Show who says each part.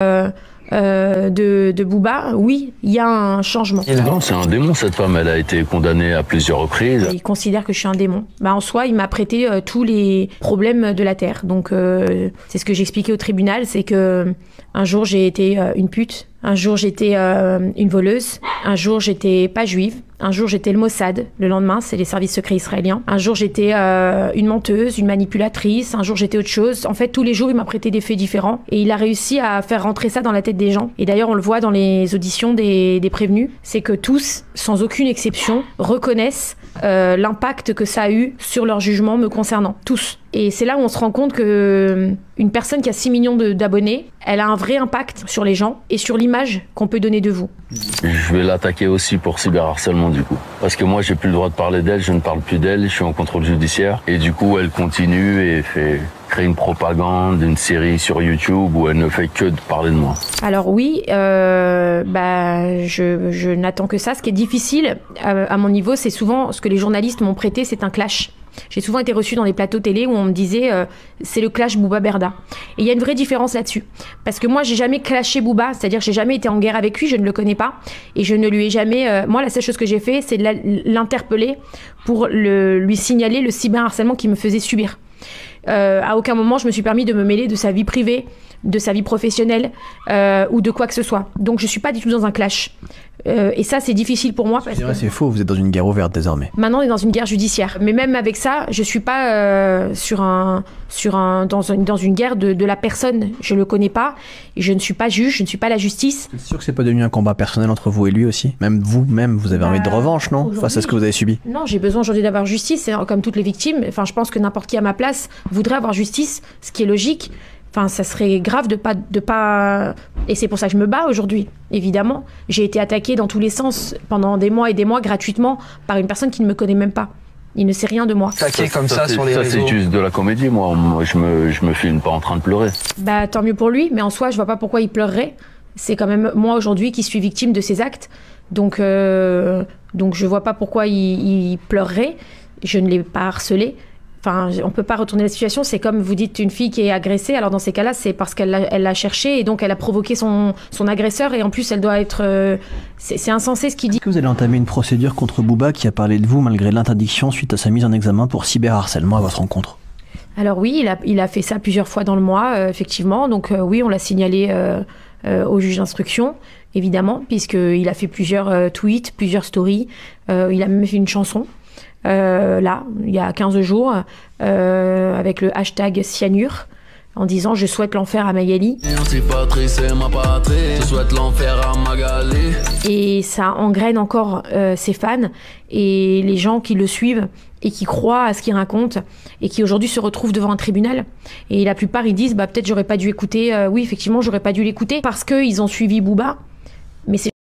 Speaker 1: de Booba, oui, il y a un changement.
Speaker 2: Non, c'est un démon cette femme, elle a été condamnée à plusieurs reprises.
Speaker 1: Il considère que je suis un démon. Bah, en soi, il m'a prêté tous les problèmes de la terre. Donc c'est ce que j'expliquais au tribunal, c'est que un jour j'ai été une pute, un jour j'étais une voleuse, un jour j'étais pas juive, un jour j'étais le Mossad, le lendemain c'est les services secrets israéliens, un jour j'étais une menteuse, une manipulatrice, un jour j'étais autre chose. En fait tous les jours il m'a prêté des faits différents et il a réussi à faire rentrer ça dans la tête des gens. Et d'ailleurs on le voit dans les auditions des prévenus, c'est que tous, sans aucune exception, reconnaissent l'impact que ça a eu sur leur jugement me concernant, tous. Et c'est là où on se rend compte que une personne qui a 6 millions d'abonnés, elle a un vrai impact sur les gens et sur l'image qu'on peut donner de vous.
Speaker 2: Je vais l'attaquer aussi pour cyberharcèlement du coup. Parce que moi j'ai plus le droit de parler d'elle, je ne parle plus d'elle, je suis en contrôle judiciaire. Et du coup elle continue et crée une propagande, une série sur YouTube où elle ne fait que de parler de moi.
Speaker 1: Alors oui, je n'attends que ça. Ce qui est difficile à mon niveau, c'est souvent ce que les journalistes m'ont prêté, c'est un clash. J'ai souvent été reçue dans des plateaux télé où on me disait c'est le clash Booba Berda. Et il y a une vraie différence là-dessus. Parce que moi, j'ai jamais clashé Booba, c'est-à-dire j'ai jamais été en guerre avec lui, je ne le connais pas. Et je ne lui ai jamais... moi, la seule chose que j'ai fait, c'est de l'interpeller pour lui signaler le cyberharcèlement qu'il me faisait subir. À aucun moment, je me suis permis de me mêler de sa vie privée, de sa vie professionnelle ou de quoi que ce soit. Donc, je suis pas du tout dans un clash. Et ça, c'est difficile pour moi.
Speaker 3: C'est faux, vous êtes dans une guerre ouverte désormais.
Speaker 1: Maintenant, on est dans une guerre judiciaire. Mais même avec ça, je suis pas dans une guerre de la personne. Je le connais pas. Et je ne suis pas juge, je ne suis pas la justice.
Speaker 3: C'est sûr que c'est pas devenu un combat personnel entre vous et lui aussi? Même vous-même, vous avez envie de revanche, non? Face à ce que vous avez subi?
Speaker 1: Non, j'ai besoin aujourd'hui d'avoir justice. C'est comme toutes les victimes. Enfin, je pense que n'importe qui à ma place voudrait avoir justice, ce qui est logique. Enfin, ça serait grave de pas... Et c'est pour ça que je me bats aujourd'hui, évidemment. J'ai été attaquée dans tous les sens pendant des mois et des mois gratuitement par une personne qui ne me connaît même pas. Il ne sait rien de moi.
Speaker 2: Attaqué comme ça sur les réseaux. C'est juste de la comédie, moi je me filme pas en train de pleurer.
Speaker 1: Bah tant mieux pour lui, mais en soi je vois pas pourquoi il pleurerait. C'est quand même moi aujourd'hui qui suis victime de ses actes. Donc je vois pas pourquoi il pleurerait. Je ne l'ai pas harcelé. Enfin, on peut pas retourner la situation. C'est comme vous dites une fille qui est agressée. Alors dans ces cas-là, c'est parce qu'elle l'a cherché et donc elle a provoqué son agresseur et en plus elle doit être... c'est insensé ce qu'il dit.
Speaker 3: Est-ce que vous allez entamer une procédure contre Booba qui a parlé de vous malgré l'interdiction suite à sa mise en examen pour cyberharcèlement à votre rencontre?
Speaker 1: Alors oui, il a fait ça plusieurs fois dans le mois, effectivement. Donc oui, on l'a signalé au juge d'instruction, évidemment, puisqu'il a fait plusieurs tweets, plusieurs stories. Il a même fait une chanson. Là, il y a 15 jours, avec le hashtag cyanure, en disant « Je souhaite l'enfer à Magali ». Et ça engraine encore ses fans et les gens qui le suivent et qui croient à ce qu'il raconte et qui aujourd'hui se retrouvent devant un tribunal. Et la plupart, ils disent « Peut-être j'aurais pas dû écouter. Oui, effectivement, j'aurais pas dû l'écouter parce qu'ils ont suivi Booba. » Mais c'est